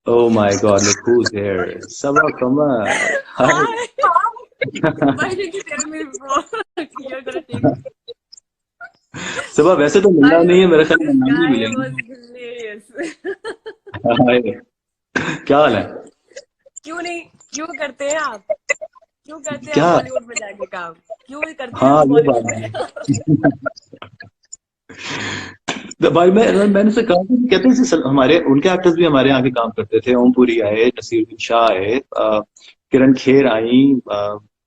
Oh my God, look who's here. Sabah Kamal. Hi. Hi. Why did you tell me before? You're gonna take. सबा वैसे तो मिलना नहीं है, मेरे ख्याल में This नाम ही guy was मिलेंगे। hilarious. हाय, क्या हाल है? क्यों नहीं, क्यों करते हैं आप? क्यों करते हैं आप क्या? बॉलीवुड में जाके काम? क्यों करते हैं हाँ, हम ये बॉलीवुड बात में? है। भाई मैंने उसे कहा कि कहते हैं हमारे उनके एक्टर्स भी हमारे यहाँ के काम करते थे। ओम पुरी आए, नसीरुद्दीन शाह आए, किरण खेर आई,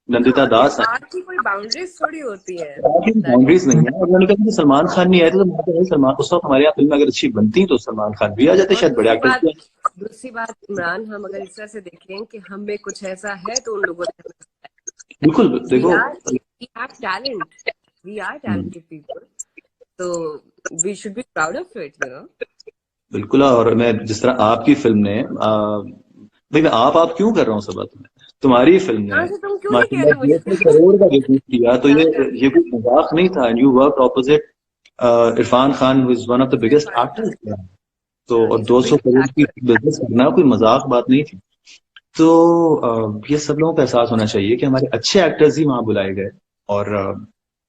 नंदिता हाँ, तो दास आई। आर्ट की कोई बाउंड्रीज थोड़ी होती है। That is बाउंड्रीज नहीं है। और मैंने कहा कि सलमान खान नहीं आए थे, तो मैं तो भाई सलमान उस वक्त हमारे यहाँ फिल्म अगर अच्छी बनती तो सलमान खान भी आ जाते, और शायद बड़े एक्टर्स भी। दूसरी बात इमरान, हम अगर इस तरह से देखें कि हम में कुछ ऐसा है तो उन लोगों ने बिल्कुल वी देखो। Are we have talent, we are talented people, तो we should be proud of it. बिल्कुल। और मैं जिस तरह आपकी फिल्म ने भाई मैं आप क्यों कर रहा हूँ सब तुम्हें, तुम्हारी फिल्म ने हाँ, तो तुम क्यों नहीं कह रहे माशाल्लाह मुझे? 200 करोड़ का बिजनेस किया, तो ये कोई मजाक नहीं था। And you work opposite Irfan Khan, who is one of the biggest actors. तो और He's a 200 big करोड़ की actor. बिजनेस करना कोई मजाक बात नहीं थी। तो ये सब लोगों को एहसास होना चाहिए कि हमारे अच्छे एक्टर्स ही वहां बुलाए गए। और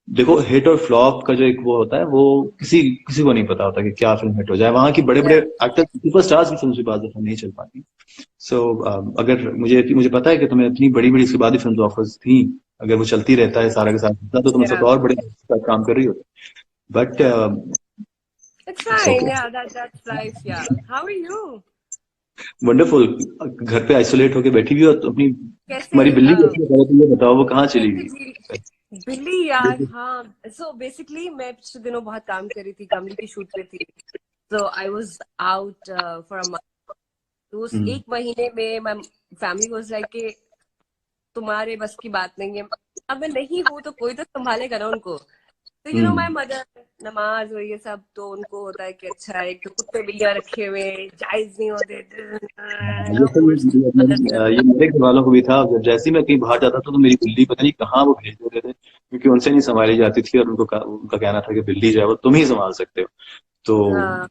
देखो, हिट और फ्लॉप का जो एक वो होता है, वो किसी किसी को नहीं पता होता कि क्या फिल्म हिट हो जाए। वहां की बड़े बड़े Yeah. एक्टर सुपरस्टार्स की फिल्म से बात दफा नहीं चल पाती। सो अगर मुझे पता है कि तुम्हें इतनी बड़ी बड़ी इसके बाद ही फिल्म ऑफर्स थी, अगर वो चलती रहता है सारा के साथ तो तुम सब Yeah. और बड़े साथ काम कर रही होती। But It's it's fine. Okay, Yeah, that's life. Yeah. How are you? Wonderful. घर पे आइसोलेट होके बैठी हुई हो तो अपनी कैसे तुम्हारी बिल्ली कैसी है, पहले तो ये बताओ वो कहाँ चली कैसे गई? जी बिल्ली यार? हाँ, सो बेसिकली मैं पिछले दिनों बहुत काम कर रही थी, कमली की शूट पे थी। So I was out for a month. तो उस हम्म। एक महीने में माय फैमिली वाज लाइक कि तुम्हारे बस की बात नहीं है। अब मैं नहीं हूँ तो कोई तो संभालेगा ना उनको। तो माय हम्म। मदर, नमाज और ये सब, तो उनको होता है कि अच्छा एक तो कुत्ते बिल्लियां रखे हुए जायज नहीं होते। ये सब ये मेरे घर वालों को भी था। जब जैसे ही मैं कहीं बाहर जाता था तो मेरी बिल्ली पता नहीं कहाँ वो भेज देते थे, क्योंकि उनसे नहीं संभाली जाती थी। और उनका कहना था कि बिल्ली जो है वो तुम ही संभाल सकते हो। तो हाँ,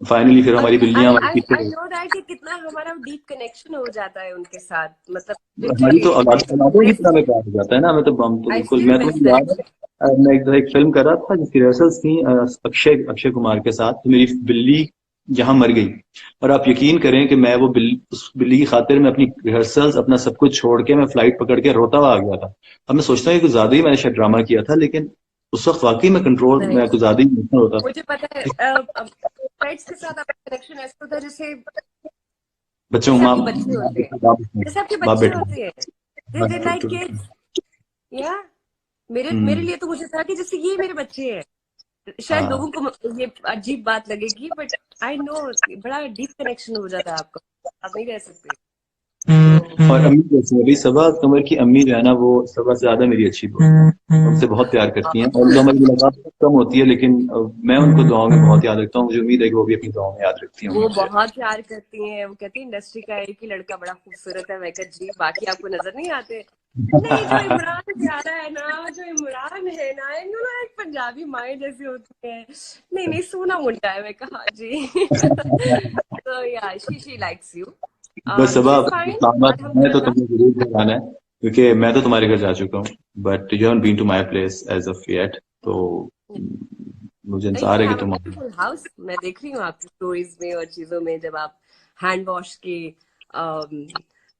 फाइनली फिर और हमारी बिल्लियां आई हमारे आई पीछे आई रही। नो दैट कि कितना हमारा डीप कनेक्शन हो जाता है उनके साथ, मतलब हमारी तो लिटरली औलादों की तरह में प्यार हो जाता है ना। हम तो आई बिल्कुल। स्टिल मैं तो मिस मुझे याद दैट। है, मैं एक फिल्म कर रहा था जिसकी रिहर्सल्स थी अक्षय अक्षय कुमार के साथ। तो मेरी बिल्ली यहाँ मर गई। और आप यकीन करें कि मैं वो बिल्ली उस बिल्ली की खातिर मैं अपनी रिहर्सल्स अपना सब कुछ छोड़ के मैं फ्लाइट पकड़ के रोता हुआ आ गया था। अब मैं सोचता हूँ कि कुछ ज्यादा ही मैंने शायद ड्रामा किया था, लेकिन उस वक्त वाकई में कंट्रोल नहीं, मैं कुछ ज्यादा ही इमोशनल होता था। मुझे पता है पेट्स के साथ आपका कनेक्शन ऐसा होता है जैसे बच्चों जैसे माँ आपके बच्चे होते हैं, जैसे आपके बाप बच्चे बेटे। होते हैं, दे हाँ, लाइक किड्स। या मेरे हम्म। लिए तो मुझे था कि जैसे ये मेरे बच्चे हैं। शायद हाँ। लोगों को ये अजीब बात लगेगी, बट आई नो बड़ा डीप कनेक्शन हो जाता है आपका, आप नहीं रह सकते। तो और अम्मी जैसे अभी सबा कमर की अम्मी जो है ना, वो सबा से ज्यादा मेरी अच्छी दोस्त है, उनसे बहुत प्यार करती हैं। और हमारी मुलाकात बहुत कम होती है, लेकिन मैं उनको दुआओं में बहुत याद रखता हूँ। मुझे उम्मीद है कि वो भी अपनी दुआओं में याद रखती होंगी वो मुझे। बहुत प्यार करती हैं। वो कहती है इंडस्ट्री का एक ही लड़का बड़ा खूबसूरत है। मैं कहा जी, बाकी आपको नजर नहीं आते? नहीं, जो इमरान प्यारा है ना, जो इमरान है ना, एक पंजाबी माए जैसे होती है। नहीं नहीं, सोना मुंडा है। मैं कहा जी। तो या शी लाइक्स यू, बस सबा विच इज फाइन। है तो अल्हम्दुलिल्लाह। तुम्हें जरूर घर आना है, क्योंकि मैं तो तुम्हारे घर जा चुका हूँ, but you haven't been to my place as of yet. तो मुझे यू इंतजार है कि हैव अ तुम ब्यूटीफुल हाउस। मैं देख रही हूँ आपकी स्टोरीज में और चीजों में, जब आप हैंड वॉश की um,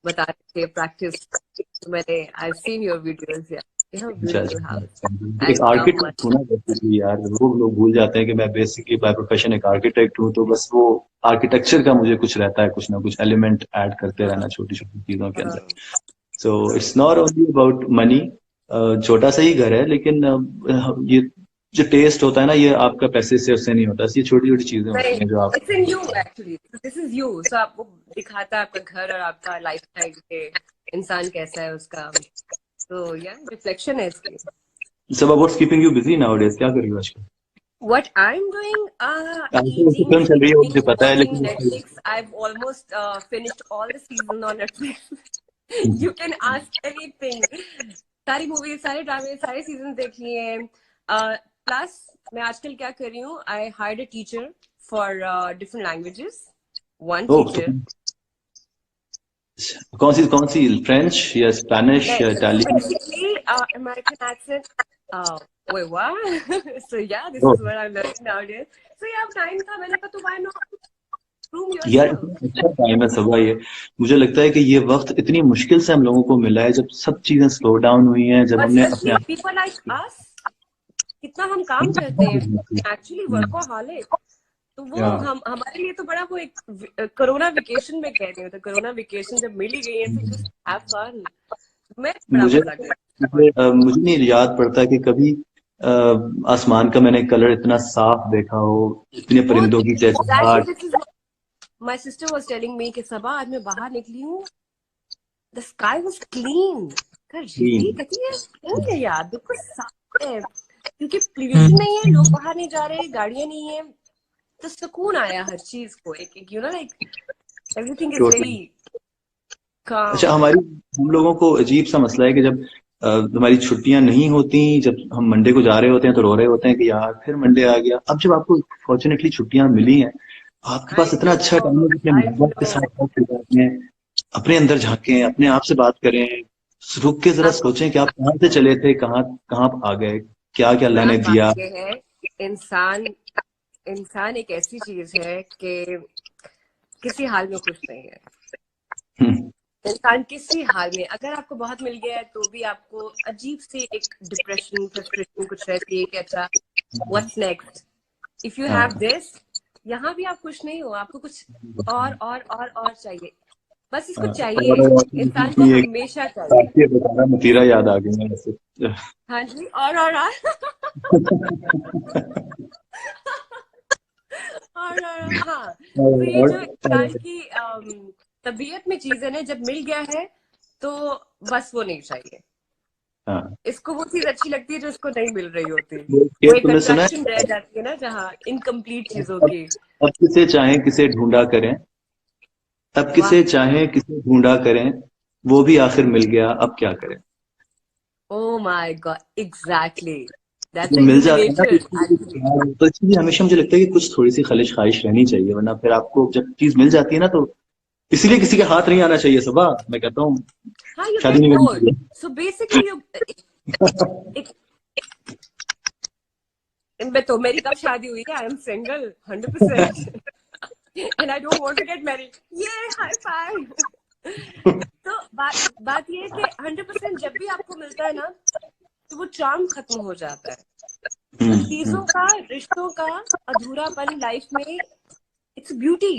बता रहे थे प्रैक्टिस, तो मैंने I seen your videos. You have a beautiful house. एक आई लव आर्किटेक्ट मच। हूँ ना बेसिकली यार। वो लोग भूल जाते हैं कि मैं बेसिकली बाय प्रोफेशन एक आर्किटेक्ट हूँ। तो बस वो आर्किटेक्चर का मुझे कुछ रहता है, कुछ ना कुछ एलिमेंट ऐड करते रहना छोटी छोटी चीजों के अंदर। So it's not only about money. छोटा सा ही घर है, लेकिन ये जो टेस्ट होता है ना, ये आपका पैसे से उससे नहीं होता। ये छोटी छोटी चीजें नहीं, होती हैं जो आप। It's in you actually, this is you. So आपको दिखाता है आपका घर और आपका लाइफस्टाइल के इंसान कैसा है उसका। तो या रिफ्लेक्शन है इसकी। सब about keeping you busy now days, क्या कर रही हो आजकल? What I'm doing, आजकल ऐसी eating, फिल्म चल रही है वो sleeping, मुझे पता है, watching लेकिन Netflix. I've almost finished all the season on Netflix. You can ask anything. सारी मूवीज, सारे ड्रामे, सारे सीजन देख लिए हैं। प्लस मैं आजकल क्या कर रही हूँ, I hired a teacher for different languages. One oh तो टीचर कौन सी फ्रेंच या स्पेनिश या नहीं, so Italian? basically American accent. Wait, what? So yeah, this is what I'm learning nowadays. So yeah, time था, मैंने कहा तो why not prove यार yourself? इतना अच्छा टाइम है सुबह ये। मुझे लगता है कि ये वक्त इतनी मुश्किल से हम लोगों को मिला है, जब सब चीजें स्लो डाउन हुई हैं, जब और हमने अपने स्पेशली आप people like us, कितना हम काम करते हैं, एक्चुअली वर्कोहॉलिक। तो वो या हम हमारे लिए तो बड़ा वो एक कोरोना वेकेशन में कह रही हूँ, तो कोरोना वेकेशन जब मिल ही गई है तो जस्ट हैव फन। मैं बड़ा मुझे मजा कर मुझे नहीं याद पड़ता कि कभी अ, आसमान का मैंने कलर इतना साफ देखा हो, इतने वो परिंदों की एग्जैक्टली चहचहाट। This is my sister was telling me कि सबा आज मैं बाहर निकली हूँ, द स्काई वाज क्लीन। कर रियली कहती है क्लीन है यार, बिल्कुल साफ है, क्योंकि पोल्यूशन नहीं है, लोग बाहर नहीं जा रहे, गाड़ियां नहीं है, तो सुकून आया हर चीज को। एक you know like everything is very अच्छा, काम। हम लोगों को अजीब सा मसला है कि जब हमारी छुट्टियां नहीं होती, जब हम मंडे को जा रहे होते हैं तो रो रहे होते हैं कि यार फिर मंडे आ गया। अब जब आपको फॉर्चुनेटली छुट्टियां मिली हैं, आपके पास आई इतना अच्छा टाइम नो, है कि अपने आई माँ बाप के नो। साथ बात करें, अपने अंदर झांकें, अपने आप से बात करें, रुक के जरा अब सोचें कि आप कहाँ से चले थे, कहाँ कहाँ आ गए, क्या क्या अल्लाह बड़ा ने बात दिया। यह है, इंसान इंसान एक ऐसी चीज है कि किसी हाल में खुश नहीं है। हम्म, इंसान किसी हाल में, अगर आपको बहुत मिल गया है तो भी आपको अजीब सी एक डिप्रेशन, फ्रस्ट्रेशन कुछ रहती है कि अच्छा what's next. If you have हाँ, दिस, यहाँ भी आप खुश नहीं हो, आपको कुछ और चाहिए, बस इसको हाँ। चाहिए, और इंसान को एक हमेशा चाहिए। काफी बताना मतीरा याद आ गया वैसे। हाँ जी, और और हाँ, तो ये जो इंसान की तबीयत में चीजें ना जब मिल गया है तो बस वो नहीं चाहिए, हाँ, इसको वो चीज अच्छी लगती है जो उसको नहीं मिल रही होती। ये वो एक तुमने सुना अट्रैक्शन रह है, जाती है ना जहाँ इनकम्प्लीट चीजों अब की। अब किसे चाहें किसे ढूंढा करें, अब वाह, किसे चाहें किसे ढूंढा करें, वो भी आखिर मिल गया, अब क्या करें। Oh my God, exactly, that's जो मिल जाता है ना इल्यूमिनेशन एक्चुअली। तो इसलिए हमेशा मुझे लगता है कि कुछ थोड़ी सी खलिश ख्वाहिश रहनी चाहिए, वरना फिर आपको जब चीज मिल जाती है ना तो इसीलिए किसी के हाथ नहीं आना चाहिए। सुबह मैं कहता हूँ हाँ, यू शादी गेट नहीं करनी बोर्ड, चाहिए। सो बेसिकली यू एक, मैं तो मेरी कब शादी हुई है, I am single 100%। And I don't want to get married, ये हाई फाइव। तो बात ये है कि 100% जब भी आपको मिलता है ना तो वो चार्म खत्म हो जाता है। तो हम्म। चीजों का, रिश्तों का अधूरापन लाइफ में, its beauty,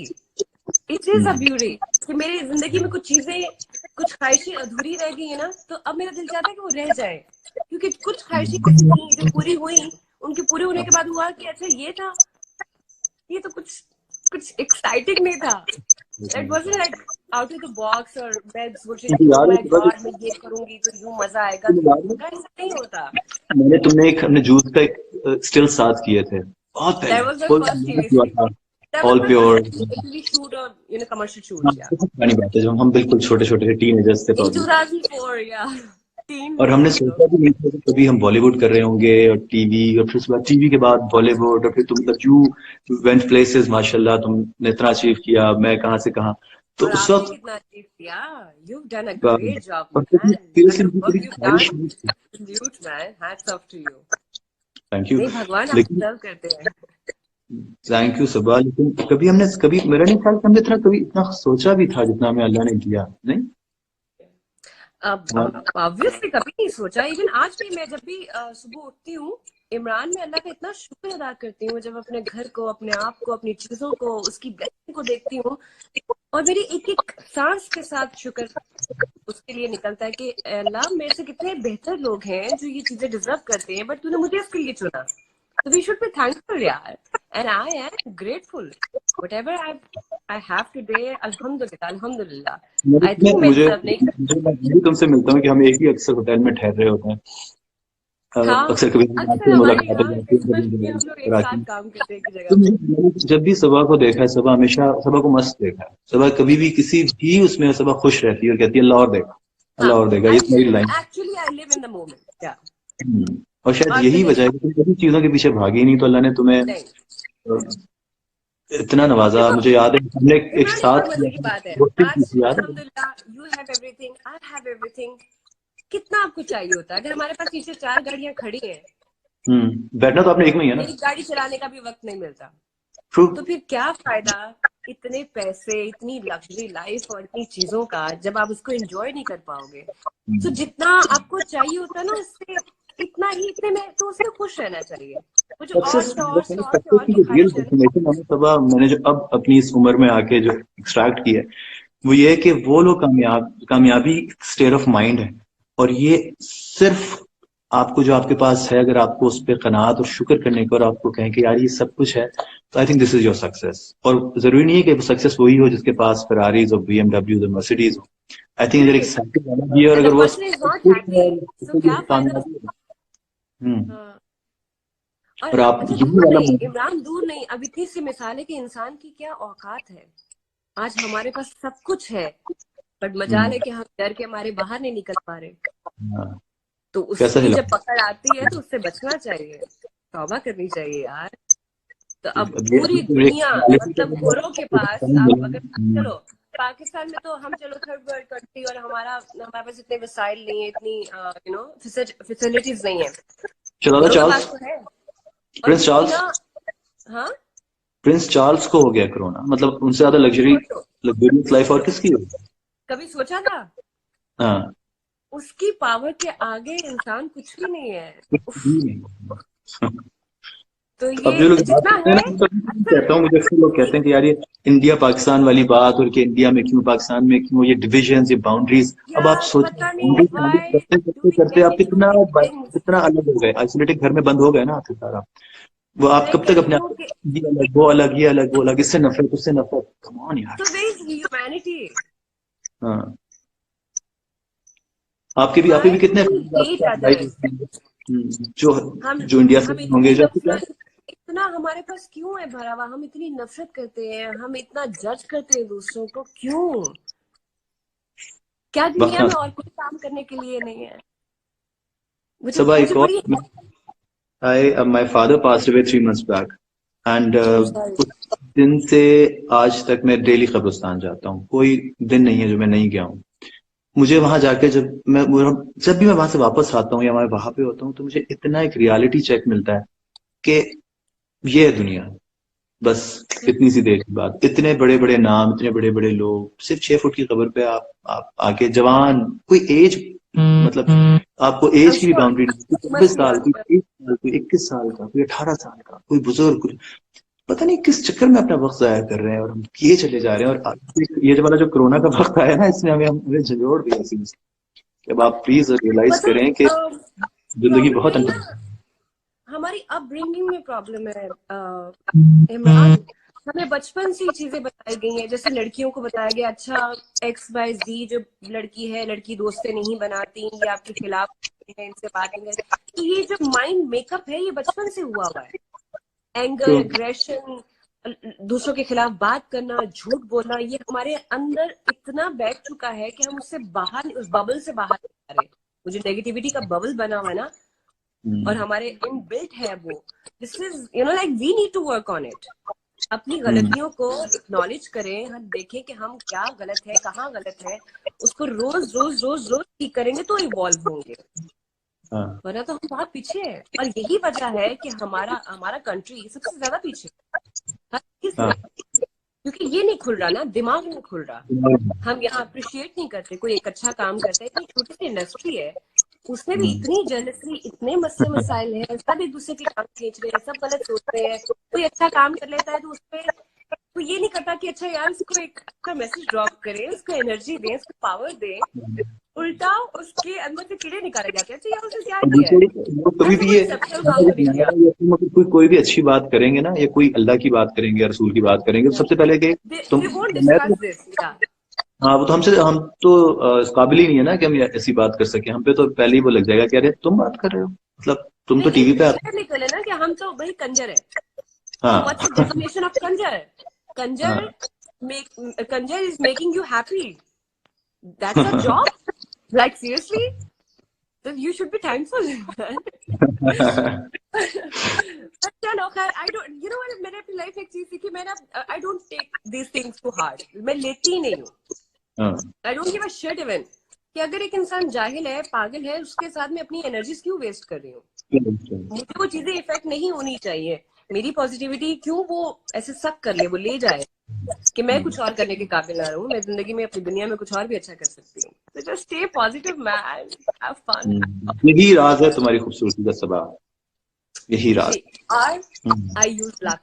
it is a hmm. Beauty. कि मेरी जिंदगी में कुछ चीजें, कुछ ख्वाहिशें अधूरी रह गई है ना, तो अब मेरा दिल चाहता है कि वो रह जाए, क्योंकि कुछ ख्वाहिशें ऐसी थी जो पूरी हुई, उनके पूरे होने के बाद हुआ कि अच्छा ये था, ये तो कुछ कुछ एक्साइटिंग नहीं था, it wasn't like out of the box, और मैं सोच रही थी ओ याद है माय सुबह गॉड मैं ये करूंगी तो यूं मजा आएगा, तुम्हें याद है, ऐसा नहीं होता। मैंने तुमने एक अपने जूस का एक स्टिल साथ किए थे बहुत पहले, दैट वाज माय कोई फर्स्ट गाना टीवी हुआ था that was all my pure. First TV shoot, और कमर्शियल हाँ, शूट, या बहुत पुरानी बात है जब हम बिल्कुल छोटे छोटे थे, टीनेजर्स थे इन प्रॉब्लम। 2004, या टीन और में थे हमने हम लोग। सोचा भी नहीं था कि कभी हम बॉलीवुड कर रहे होंगे और टीवी, और फिर उसके बाद टीवी के बाद बॉलीवुड, और फिर तुम मतलब यू वेंट प्लेसेस, माशाल्लाह तुमने इतना अचीव किया, मैं कहाँ से कहाँ। तो और उस आपने वक्त कितना अचीव किया, you done a great job और कभी मैन, द सीरियसली मुझे कभी वर्क यू ख्वाहिश डन, नहीं थी। Salute man, hats off to you. Thank you. नहीं, भगवान आपको लेकिन सर्व करते हैं। थैंक यू सबा, लेकिन कभी मेरा नहीं ख्याल कि हमने इतना कभी इतना सोचा भी था जितना हमें अल्लाह ने दिया नहीं। अब हाँ, ऑब्वियसली कभी नहीं सोचा, इवन आज भी मैं जब भी सुबह उठती हूँ, इमरान में अल्लाह का इतना शुक्र अदा करती हूँ, जब अपने घर को, अपने आप को, अपनी चीजों को, उसकी ब्लेसिंग को देखती हूँ, और मेरी एक एक सांस के साथ शुक्र उसके लिए निकलता है कि अल्लाह मेरे से कितने बेहतर लोग हैं जो ये चीजें डिजर्व करते हैं, बट तूने मुझे इसके लिए चुना, तो वी शुड बी थैंकफुल यार, and I am grateful whatever I have today, अल्हम्दुलिल्लाह अल्हम्दुलिल्लाह। आई थिंक मैं मुझे डिजर्व नहीं करती। मुझे मैं भी तुमसे मिलता हूँ कि हम एक ही अक्सर होटल में ठहर रहे होते हैं। हाँ, अक्सर कभी अक्सर आपसे हमारे मुलाकात हो यहाँ जाती किस्मत की हम लोग है एक साथ कराची। काम करते हैं एक जगह तो पे। मैंने जब भी सबा को देखा है, सबा हमेशा सबा को मस्त देखा है, सबा कभी भी किसी भी उसमें सबा खुश रहती है और कहती है अल्लाह और देगा, हाँ, अल्लाह और देगा, ये मेरी line. Actually I live in the moment, क्या। और शायद और यही मुझे वजह है कि तुम कभी चीजों के पीछे भागी नहीं तो अल्लाह ने तुम्हें नहीं, इतना नवाजा, देखो मुझे याद है हमने एक इमरान, एक और साथ मजे की बात है, रोस्टिंग की आज थी, याद है? अल्हम्दुलिल्लाह you have everything, I have everything. कितना आपको चाहिए होता है? अगर हमारे पास नीचे 4 गाड़ियां खड़ी हैं, बैठना तो आपने एक में ही है ना। एक गाड़ी चलाने का भी वक्त नहीं मिलता, ट्रू। तो फिर क्या फायदा इतने पैसे, इतनी लग्जरी लाइफ और इतनी चीजों का, जब आप उसको एंजॉय नहीं कर पाओगे। तो जितना आपको चाहिए होता है ना, उससे इतना ही, इतने में तो उसमें खुश रहना चाहिए। वो जो और सक्सेस से और से और से सक्सेस और की की जो रियल ख्वाहिश है ना। डेफिनेशन है तब मैंने जो अब अपनी इस उम्र में आके जो एक्सट्रैक्ट किया है, वो ये है कि वो लोग कामयाबी स्टेट ऑफ माइंड है। और ये सिर्फ आपको जो आपके पास है, अगर आपको उस पर कनात और शुक्र करने को, और आपको कहें कि यार ये सब कुछ है, तो I think this is your success. और जरूरी नहीं है कि सक्सेस वही हो जिसके पास फरारीज और बीएमडब्ल्यूज और मर्सिडीज हो। आई थिंक अगर एक करेक्ट। साइकिल वाला भी है, और एंड अगर द वो पर्सन इज नॉट हैप्पी, सो क्या फायदा कामयाबी उसका। है। हम्म। हाँ। और और आप अच्छा यही दूर वाला नहीं moment- इमरान, दूर नहीं, अब इतनी सी मिसाल है कि इंसान की क्या औकात है। आज हमारे पास सब कुछ है, बट मजाल हम्म, है कि हम डर के हमारे बाहर नहीं निकल पा रहे। हाँ, तो कैसा उसकी हिला। जब पकड़ आती है तो उससे बचना चाहिए, तौबा करनी चाहिए यार। तो अब अब ये पूरी एक दुनिया, reality का मतलब गोरों के एक पास time आप मिला। अगर, चलो पाकिस्तान में तो हम चलो थर्ड वर्ल्ड कंट्री, और हमारा हमारे पास इतने वसाइल नहीं है, इतनी फैसिलिटीज नहीं है। चला था गोरों के चार्ल्स, पास तो है। और प्रिंस चार्ल्स। इतना, हाँ, प्रिंस चार्ल्स को हो गया कोरोना, मतलब उनसे ज्यादा लग्जरी, सोचो, लग्जरियस लाइफ और किसकी होगी। कभी सोचा था? हाँ। उसकी पावर के आगे इंसान कुछ भी नहीं है। कुछ उफ, भी नहीं। तो अब जो लोग ये बात जितना करते हैं है, ना, मैं तो अक्सर कहता हूँ, मुझे अक्सर लोग कहते हैं कि यार ये इंडिया पाकिस्तान वाली बात, और कि इंडिया में क्यों, पाकिस्तान में क्यों, ये डिविजन, ये बाउंड्रीज। अब आप यार सोचें, पता नहीं बाउंड्री व्हाई करते डू करते वी करते गेट आप इनटू कितना दीस थिंग्स। कितना अलग हो गए, आइसोलेटेड घर में बंद हो गए ना आखिर सारा। वो आप मैं कब तक कहती अपने आप हूँ को, कि ये अलग वो अलग, ये अलग वो अलग, इससे नफरत उससे नफरत, कम ऑन यार। तो वेयर इज ह्यूमैनिटी? हाँ। आपके भी व्हाई डू कितने वी friends हेट आपके साथ लाइफ अदर्स? में, जो हम जो इंडिया से हम होंगे, इतनी जो आपके क्या। नफरत, इतना हमारे पास क्यों है भरा हुआ? हम इतनी नफरत करते हैं, हम इतना जज करते हैं दूसरों को, क्यों? क्या वक्त दुनिया ना, में और कोई काम करने के लिए नहीं है? मुझे सब आई मुझे कॉल बड़ी, I my father passed away 3 months back, and उस दिन से आज तक मैं डेली कब्रिस्तान जाता हूँ, कोई दिन नहीं है जो मैं नहीं गया हूँ। मुझे वहां जाके जब भी मैं वहां से वापस आता हूँ या मैं वहां पे होता हूँ, तो मुझे इतना एक रियलिटी चेक मिलता है कि ये है दुनिया। बस इतनी सी देर की बात, इतने बड़े बड़े नाम, इतने बड़े बड़े लोग, सिर्फ 6 फुट की कब्र पे आप आके जवान, कोई एज, मतलब आपको एज की भी बाउंड्री नहीं, कोई 24 साल, कोई 30 साल, कोई 21 साल का, कोई 18 साल का, कोई बुजुर्ग, कोई पता नहीं किस चक्कर में अपना वक्त जाया कर रहे हैं, और हम किए चले जा रहे हैं। और ये जो वाला जो कोरोना का वक्त आया ना, इसने हमें झंझोड़ दिया इसी में। कि अब आप प्लीज रियलाइज पता करें कि जिंदगी प्रॉब्लम बहुत यही ना, अनप्रेडिक्टेबल हमारी अपब्रिंगिंग में प्रॉब्लम है है। इमरान। हमें बचपन से ही चीजें बताई गई हैं, जैसे लड़कियों को बताया गया, अच्छा XYZ जो लड़की है, लड़की दोस्तें नहीं बनाती, ये आपके खिलाफ है, इनसे बात नहीं करती। तो ये जो माइंड मेकअप है, ये बचपन से हुआ हुआ है। Anger, true. एग्रेशन, दूसरों के खिलाफ बात करना, झूठ बोलना, ये हमारे अंदर इतना बैठ चुका है कि हम उससे बाहर, उस बबल से बाहर नहीं आ रहे। वो जो नेगेटिविटी का बबल बना हुआ है ना, और हमारे इनबिल्ट है वो, this is like we need to work on it. अपनी गलतियों को एक्नॉलेज करें, हम देखें कि हम क्या गलत है, कहाँ गलत है, उसको रोज रोज रोज रोज ठीक करेंगे तो इवॉल्व होंगे, हाँ। वरना तो हम बहुत पीछे हैं। और यही वजह है कि हमारा हमारा कंट्री सबसे ज्यादा पीछे है, हर चीज हाँ। में, क्योंकि ये नहीं खुल रहा ना, दिमाग नहीं खुल रहा। हम यहाँ अप्रिशिएट नहीं करते, कोई एक अच्छा काम करता है, इतनी छोटी सी इंडस्ट्री है, उसमें भी इतनी जेलसी, इतने मसले मसाइल हैं, सब एक दूसरे की टांग खींच रहे हैं, सब गलत सोचते हैं। कोई अच्छा काम कर लेता है तो उसपे तो ये नहीं करता कि अच्छा यार उसको एक अच्छा मैसेज ड्रॉप करें, उसको एनर्जी दें, उसको पावर दें। उल्टा उसके अंदर से कीड़े निकाले जाते हैं, अच्छा यार उसने क्या और किया है, दूसरे लोग कभी ऐसा भी कोई ये एक्सेप्शनल काम तो नहीं किया। कोई भी अच्छी बात करेंगे ना, या कोई अल्लाह की बात करेंगे या रसूल की बात करेंगे, तो सबसे पहले कि तुम, दे वोंट मैं डिस्कस तो, दिस या हाँ वो तो हम तो इस काबिल ही नहीं है ना कि हम ये ऐसी बात कर सके। हम पे तो पहले ही वो लग जाएगा कि अरे तुम बात कर रहे हो, मतलब तुम तो नहीं, टीवी एक पे लेयर निकले ना कि हम तो भाई कंजर है। तो हाँ। व्हाट्स द डेफिनेशन ऑफ कंजर? कंजर हाँ। कंजर is making you happy, that's a job, like seriously. So you should be thankful, man. चलो खैर, I don't, you know what, मैंने अपनी लाइफ एक चीज सीखी, मैं ना I don't take these things too hard. मैं लेती ही नहीं हूँ. I don't give a shit even कि अगर एक इंसान जाहिल है, पागल है, उसके साथ में अपनी एनर्जीज क्यों वेस्ट कर रही हूँ. मुझे वो चीजें इफेक्ट नहीं होनी चाहिए. मेरी पॉजिटिविटी क्यों वो ऐसे सक कर ले, वो ले जाए कि मैं कुछ और करने के काबिल ना रहूं. मैं जिंदगी में, अपनी दुनिया में कुछ और भी अच्छा कर सकती हूँ. So just stay positive, man. Have fun. यही राज है तुम्हारी खूबसूरती का सबब. यही राज. और I use Lux.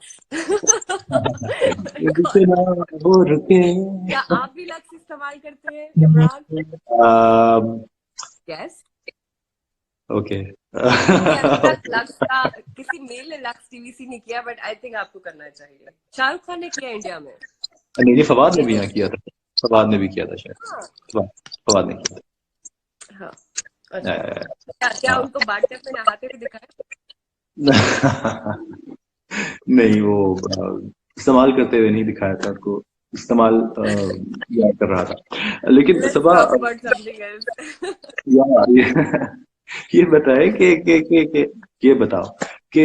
वो रुके. क्या आप भी लक्स इस्तेमाल करते हैं इमरान? यस. ओके. लक्स का किसी मेल ने लक्स टीवीसी नहीं किया, बट आई थिंक आपको करना चाहिए. शाहरुख खान ने किया इंडिया में. नहीं, फवाद ने भी यहाँ किया था. फवाद ने भी किया था शायद. फवाद ने किया था. हाँ. अच्छा. क्या उनको बाथटब में नहाते हुए दिखाया? नहीं, वो इस्तेमाल करते हुए नहीं दिखाया था. उनको इस्तेमाल याद कर रहा था. लेकिन सबा ये बताए कि ये बताओ कि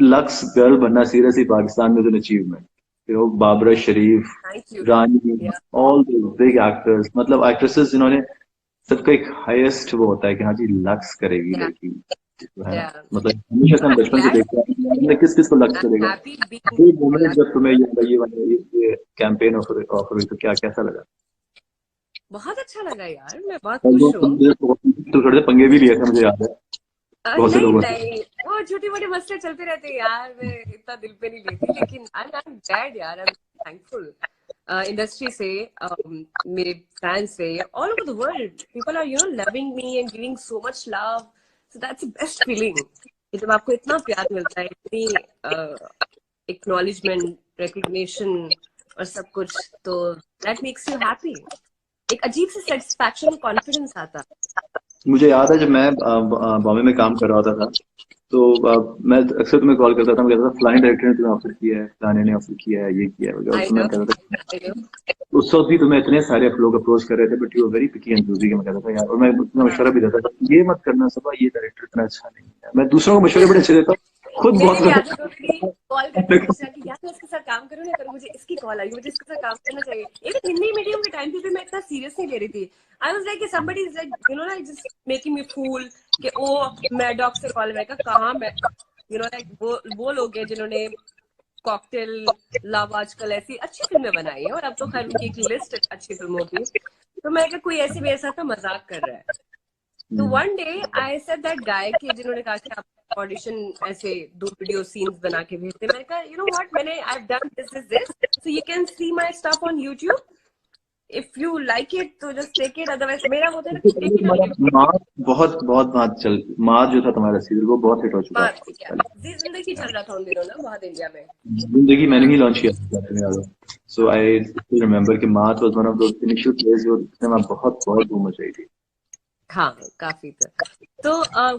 लक्स गर्ल बनना सीरियसली पाकिस्तान में अचीवमेंट. बाबरा शरीफ, रानी, ऑल बिग एक्टर्स, मतलब एक्ट्रेसेस जिन्होंने, सबका एक हाईएस्ट वो होता है कि हाँ जी लक्स करेगी लड़की. मतलब हमेशा हम बचपन से देखते हैं किस को लक्स करेगा. वो मोमेंट जब तुम्हें ये कैंपेन ऑफर हुई तो क्या कैसा लगा? बहुत अच्छा लगा यार, मैं बहुत खुश हूँ. तो थोड़े से पंगे भी लिए थे, मुझे याद है. नहीं, वो छोटे मोटे मसले चलते रहते हैं यार, मैं इतना दिल पे नहीं लेती. लेकिन आई एम ग्लैड यार, आई एम थैंकफुल इंडस्ट्री से, मेरे फैंस से, all over the world. People are loving me and giving so much love. So that's the best feeling. जब आपको इतना प्यार मिलता है, इतनी एक्नॉलेजमेंट, रिकग्निशन और सब कुछ, तो दैट मेक्स यू हैप्पी. एक अजीब सी सेटिस्फैक्शन, कॉन्फिडेंस आता. मुझे याद है जब मैं बॉम्बे में काम कर रहा होता था, तो मैं अक्सर तुम्हें कॉल करता था. मैं कहता था फ्लाइंग डायरेक्टर ने तुम्हें ऑफर किया है, फलाने ने ऑफर किया है, ये किया है. और मैं कहता था उस वक्त भी तुम्हें इतने सारे लोग अप्रोच कर रहे थे, but you very picky and choosy. मैं कहता था यार, और मैं मशवरा भी देता था, ये मत करना सबा, ये डायरेक्टर इतना अच्छा नहीं है. मैं दूसरों को मशवरे बड़े अच्छे देता हूँ, खुद बहुत कॉल करके पूछा कि यार मैं इसके साथ काम करूँ ना करूँ, मुझे इसकी कॉल आई, मुझे इसके साथ काम करना चाहिए. इवन हिंदी मीडियम के टाइम पे मैं इतना सीरियस नहीं ले रही थी. I was like somebody is like like just making me fool कि ओ मैं डॉग से कॉल, मैं कहा मैं like वो लोग हैं जिन्होंने कॉकटेल, लव, आजकल ऐसी अच्छी फिल्में बनाई है, और अब तो खैर उनकी एक लिस्ट है अच्छी फिल्मों की. तो मैं कोई ऐसे मेरे साथ मजाक कर रहा है. तो one day I said that guy के जिन्होंने कहा कि आप ऑडिशन ऐसे 2 वीडियो सीन्स बना के भेजते. मैंने कहा व्हाट, मैंने I have done this so you can see my stuff on YouTube. If you like it तो जस्ट टेक इट, अदरवाइज मेरा होता है ना. मार जो था तुम्हारा सीरियल, वो बहुत हिट हो चुका है. जिंदगी चल रहा था उन दिनों ना बहुत इंडिया में. जिंदगी मैंने ही लॉन्च किया. सो आई रिमेम्बर कि मार was one of those initial place जिसमें बहुत धूम मचाई थी. हाँ, काफी था. तो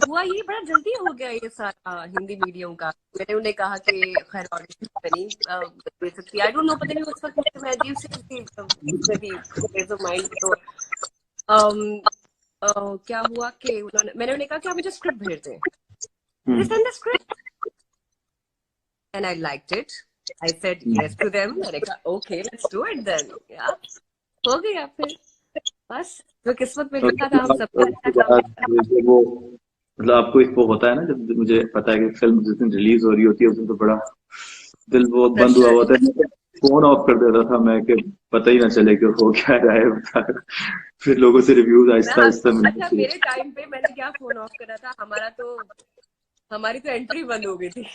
हुआ ये बड़ा जल्दी हो गया ये सारा हिंदी मीडियम का. मैंने उन्हें कहा कि खैर ऑडिशन नहीं दे सकती. आई डोंट नो, पता नहीं उस वक्त मैं अजीब से माइंड. तो क्या हुआ कि मैंने उन्हें कहा कि आप मुझे स्क्रिप्ट भेज दें. They sent the script and I liked it. I said yes to them. मैंने कहा okay, let's do it then. हो गया फिर. बस जो किस्मत में लिखा था हम सबको अच्छा काम. वो मतलब आपको एक वो होता है ना, जब मुझे पता है कि फिल्म जिस दिन रिलीज हो रही होती है उस दिन तो बड़ा दिल बहुत बंद हुआ होता है. फोन ऑफ कर देता था मैं कि पता ही ना चले कि हो क्या रहा है. फिर लोगों से रिव्यूज आहिस्ता आहिस्ता. अच्छा, मेरे टाइम पे मैंने क्या फोन ऑफ करा था, हमारी तो एंट्री बंद हो गई थी.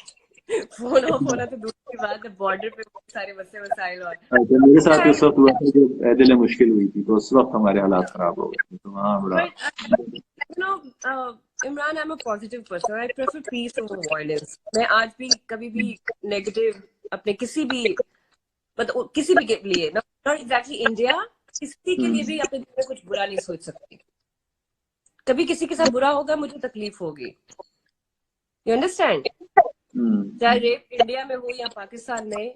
फोन ऑफ होना तो दूसरी बात है, बॉर्डर पे सारे मसाइल. और मेरे साथ उस वक्त हुआ था जब दिल मुश्किल हुई थी, तो उस वक्त हमारे हालात खराब हो गए. तो हाँ बड़ा Imran, I am a positive person. I prefer peace over violence. मैं आज भी कभी भी नेगेटिव अपने किसी भी के लिए, नॉट एग्जैक्टली इंडिया, किसी के लिए भी अपने दिल में कुछ बुरा नहीं सोच सकती. कभी किसी के साथ बुरा होगा, मुझे तकलीफ होगी. You understand? चाहे रेप इंडिया में हो या पाकिस्तान में,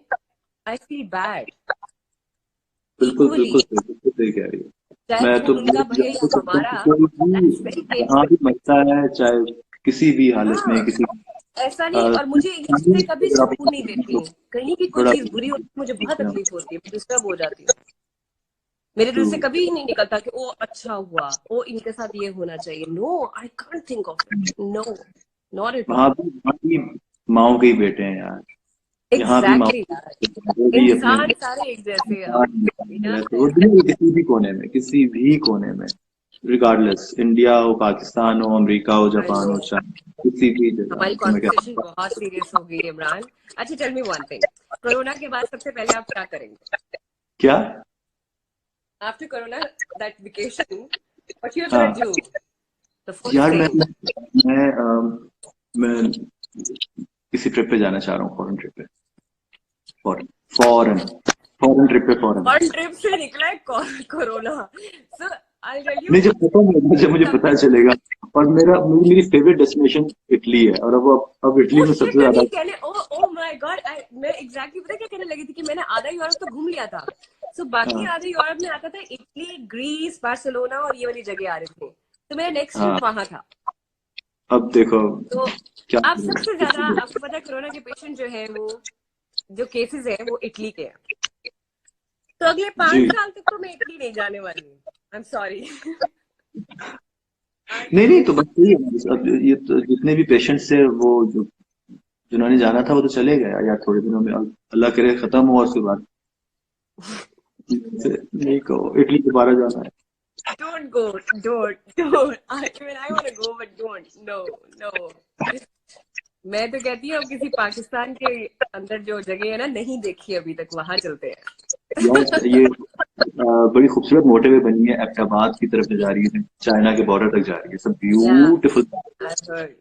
आई फील बैड. बिल्कुल सही कह रही है. चाहे मैं तो खून उनका बहे या हमारा, कोई दैट्स भी वेरी जहाँ पेनफुल। भी मरता है, चाहे किसी भी हालत में, हाँ, किसी ऐसा नहीं, और मुझे ये चीजें कभी सुकून नहीं देती। कहीं की कोई थोड़ा चीज बुरी होती है मुझे बहुत तकलीफ होती है, मैं डिस्टर्ब हो जाती हूँ। मेरे दिल से कभी नहीं निकलता कि ओ अच्छा हुआ, ओ इनके साथ ये होना चाहिए। No, I can't think of it, no, not at all. वहाँ भी माओ के ही बेटे हैं यार। यहाँ भी माओ एग्जैक्टली यार, वो भी अपने इंसान सारे एक जैसे हैं अब। तो वो दुनिया के किसी भी कोने में, किसी भी कोने में, रिगार्डलेस, इंडिया हो, पाकिस्तान हो, अमेरिका हो, आई जापान नो। हो, चाइना, किसी भी जगह हमारी हो, तो मैं कॉन्वर्सेशन कहता बहुत सीरियस हो गई इमरान। अच्छा, tell me one thing, corona के बाद सबसे पहले आप क्या करेंगे? क्या। After corona, that vacation, what you are gonna हाँ डू, द फर्स्ट यार, थिंग? मैं किसी ट्रिप पे जाना चाह रहा हूँ, फॉरेन ट्रिप पे। फॉरेन फॉरेन फॉरेन ट्रिप पे, फॉरेन। फन ट्रिप से निकला है कोरोना। सो आई टेल नहीं, यू, जब खत्म होगा, जब मुझे पता चलेगा। और मेरी फेवरेट डेस्टिनेशन इटली है, और अब इटली ओ में सबसे शिट, ज्यादा। अभी कहने, ओ ओ माय गॉड, मैं एग्जैक्टली पता क्या कहने लगी थी कि मैंने आधा यूरोप तो घूम लिया था। सो बाकी हाँ आधे यूरोप में आता था इटली, ग्रीस, बार्सिलोना और ये वाली जगह आ रही थी। तो मेरा नेक्स्ट हाँ, ट्रिप वहां था। अब देखो तो क्या अब सबसे ज्यादा आपको पता है कोरोना के पेशेंट जो है वो, जो केसेस है वो इटली के हैं। तो अगले जी। 5 साल तक तो मैं इटली नहीं जाने वाली हूँ। I am sorry. I am नहीं सो नहीं, तो बस यही है। अब ये तो जितने भी पेशेंट्स थे, वो जिन्होंने जाना था वो तो चले गए यार थोड़े दिनों में। अब अल्लाह करे खत्म हो, और उसके बाद नहीं कहो इटली दोबारा जाना है। Don't go, don't. I mean, I want to go, but don't. No, no. मैं तो कहती हूँ अब किसी पाकिस्तान के अंदर जो जगह है ना नहीं देखी अभी तक, वहां चलते हैं। यार ये बड़ी खूबसूरत मोटरवे बनी है, एबटाबाद की तरफ से जा रही है, चाइना के बॉर्डर तक जा रही है, सब Yeah, ब्यूटीफुल। I've heard.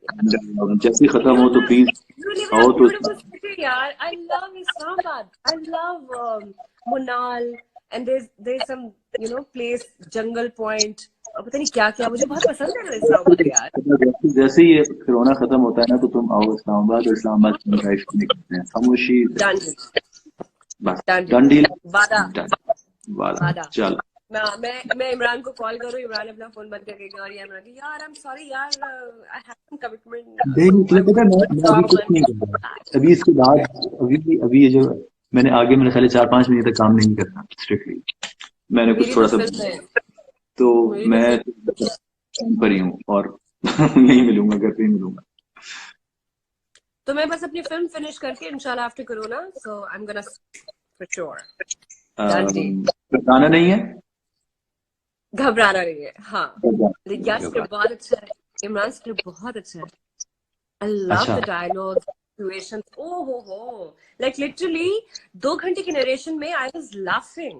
जैसे ही खत्म You हो तो प्लीज live in आओ a तो। beautiful city, yaar. I love Islamabad. I love Munal, and there's some place, Jungle Point. और पता नहीं क्या क्या, मुझे बहुत पसंद है इस्लामाबाद यार। जैसे ही ये कोरोना खत्म होता है ना, तो तुम आओ इस्लामाबाद, और इस्लामाबाद की ड्राइव करते हैं खामोशी से। डन, बस डन, डन डील। वादा, डन वाला वादा। चल। मैं इमरान को कॉल करूँ, इमरान अपना फोन बंद करके, और ये इमरान की, यार आई एम सॉरी यार, आई हैव सम कमिटमेंट, नहीं सो निकले, आई पता है, वुड मैं अभी कुछ नहीं कर रहा अभी इसके बाद। अभी अभी ये जो मैंने आगे, मेरे साले 4-5 महीने तक काम नहीं करना स्ट्रिक्टली। मैंने कुछ मेरी तो थोड़ा सा, फिल्म है, तो मेरी तो मैं फिल्म। काम पर ही हूँ, और नहीं मिलूंगा, घर पे ही मिलूंगा। तो मैं बस अपनी फिल्म फिनिश करके इंशाल्लाह after corona, so I am gonna for sure. Done जी। बताना नहीं है। घबराना नहीं है, हाँ। यार स्क्रिप्ट घबराना। बहुत अच्छा है, इमरान स्क्रिप्ट बहुत अच्छा है। आई लव अच्छा the dialogue, situation, oh ho, like literally 2 घंटे की नरेशन में आई वाज लाफिंग।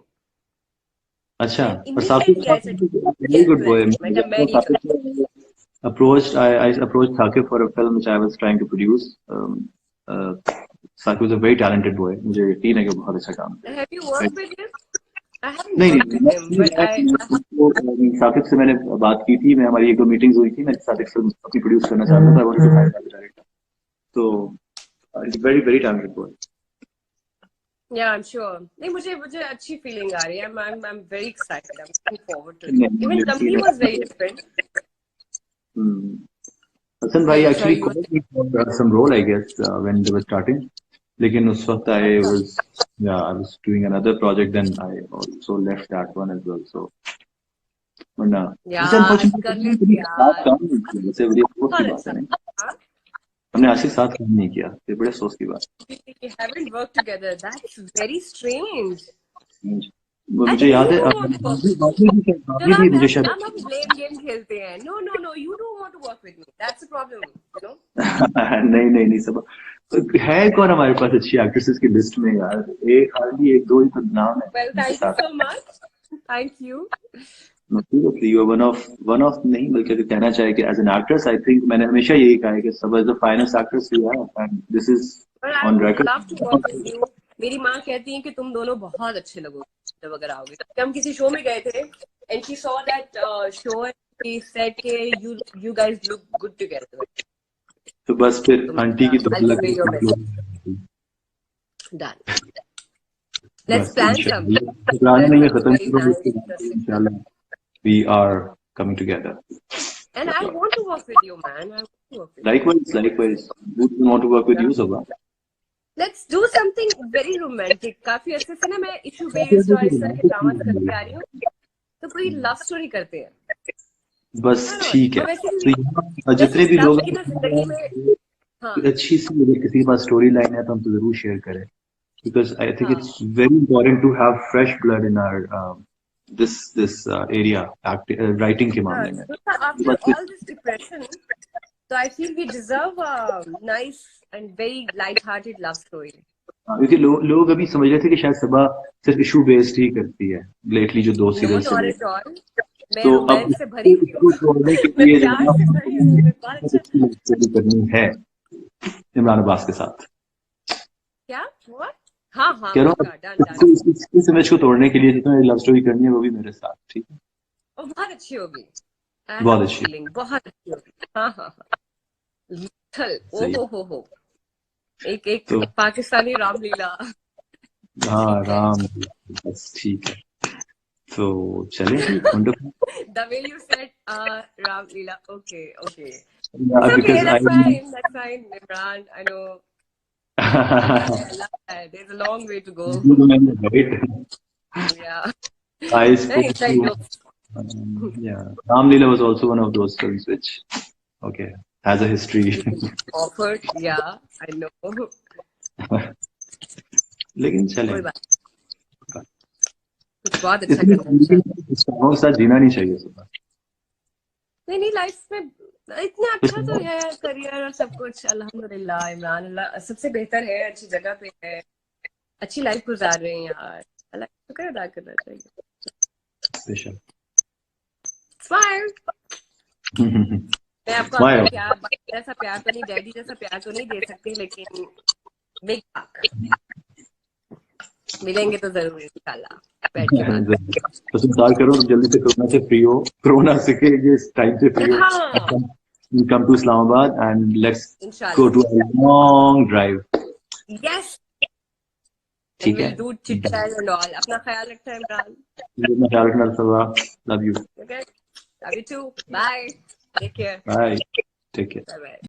अच्छा। एंड और Saqib immediately I said Saqib very yes, good boy. मैं जब मैं ये कर, Approached I approached Saqib for a film which I was trying to produce. Saqib was a very talented boy. मुझे यकीन है कि वो बहुत अच्छा काम हैव यू करेगा। Work with him? I haven't नहीं वर्कड नहीं, with him, but I Saqib से मैंने बात की थी, मैं हमारी 1-2 मीटिंग्स हुई थी, मैं साकिब फिल्म अपनी प्रोड्यूस करना चाहता था, उनको डायरेक्टर। तो it's very very talented boy. या आई एम श्योर। नहीं, मुझे मुझे अच्छी फीलिंग आ रही है। I am very excited, I am looking forward to it. Even दमही यकीन वाज वेरी है। डिफरेंट। हसन या भाई you actually sorry, you, called me for some role, I guess, when they were starting. लेकिन उस वक्त अच्छा, I was doing another project, then I also left that one as well. So वरना वैसे यार कर अनफॉर्चुनेटली लेते कभी साथ यार, काम नहीं किया, वैसे बड़ी अफसोस की बहुत बात है। अच्छा। नहीं, हाँ, हमने आज तक साथ काम नहीं किया, ये बड़े अफसोस की बात we haven't worked together, that's very strange। है। I मुझे think याद you है don't want to work with me। बाकी चलो भी मुझे शायद। हम ब्लेम गेम खेलते हैं। No no no, you don't want to work with me, that's a problem, you know. नहीं नहीं नहीं, सब है कौन हमारे पास अच्छी एक्ट्रेसेस की लिस्ट में यार, एक हार्डली 1-2 ही तो नाम है वेल, उनके थैंक यू साथ। So much, thank you. You one of नहीं, बल्कि अगर कहना चाहे कि as an actress, I think मैंने हमेशा यही कहा है कि सब as the finest actress you have, and this is और I on would love to work record. With you. मेरी माँ कहती है कि तुम दोनों बहुत अच्छे लगोगे जब अगर आओगे। तो हम किसी शो में गए थे, and she saw that show, she said के you guys look good together. तो बस फिर तो मैं, आंटी की आई दुआ कन्वे योर मैसेज। लगी। डन, लेट्स बस प्लान इंशाल्लाह समथिंग। ये घबराना दैट्स नहीं है, गोइंग टू बी खत्म वेरी करो नाइस, इसके बाद इंटरेस्टिंग। इंशाल्लाह। we are coming together. And I want to work with you, man. I want to work with you. Likewise. Who doesn't want to work with you, Sabha? Let's do something very romantic. काफी अच्छे से ना मैं issue based और इस तरह के dramas करती आ रही हूँ, तो कोई लव स्टोरी करते हैं। बस ठीक है। तो जितने भी लोग जिंदगी में अच्छी सी अगर किसी के पास स्टोरी लाइन है तो हम तो जरूर शेयर करें, because I think it's very important to have fresh blood in our this area, writing के मामले में। After all this depression, so I feel we deserve a nice and very light-hearted love story. क्योंकि लोग अभी समझ रहे थे कि शायद सबा सिर्फ इशू बेस्ड ही करती है लेटली जो 2 सीरियल से। तो अब से भरी छोड़ने के लिए करनी है इमरान अब्बास के साथ। क्या? हाँ कह रहा हूँ इस इमेज को तोड़ने के लिए जितना लव स्टोरी करनी है वो भी मेरे साथ, ठीक है? और बहुत अच्छी होगी, बहुत अच्छी होगी। हाँ हो एक तो, पाकिस्तानी रामलीला। हाँ राम, बस ठीक है। तो चले The way you said Ramlila, okay. Yeah, because that's fine, Imran. I know. I love that. There's a long way to go. Yeah. I spoke to, yeah. Ramlila was also one of those films which, okay, has a history. Offered, yeah, I know. लेकिन चले। कुछ बहुत अच्छा करना साथ जीना नहीं चाहिए सुबह। नहीं लाइफ में इतना अच्छा तो है, करियर और सब कुछ अल्हम्दुलिल्लाह। इमरान अल्लाह सबसे बेहतर है, अच्छी जगह पे है, अच्छी लाइफ गुजार रहे हैं यार, अल्लाह का शुक्र अदा करना चाहिए। स्माइल। मैं आपको जैसा प्यार तो नहीं, डैडी जैसा प्यार तो नहीं दे सकती, लेकिन बिग मिलेंगे तो जरूर इंशाल्लाह। बस इंतजार करो जल्दी से कोरोना से इस टाइम से फ्री हो। We come to Islamabad and let's go to a long drive. Yes. ठीक है। Do chit chat and all. अपना ख्याल रखना इमरान। अपना ख्याल रखना सबा। Love you. Okay. Love you too. Bye. Take care. Bye. Take care. Bye bye.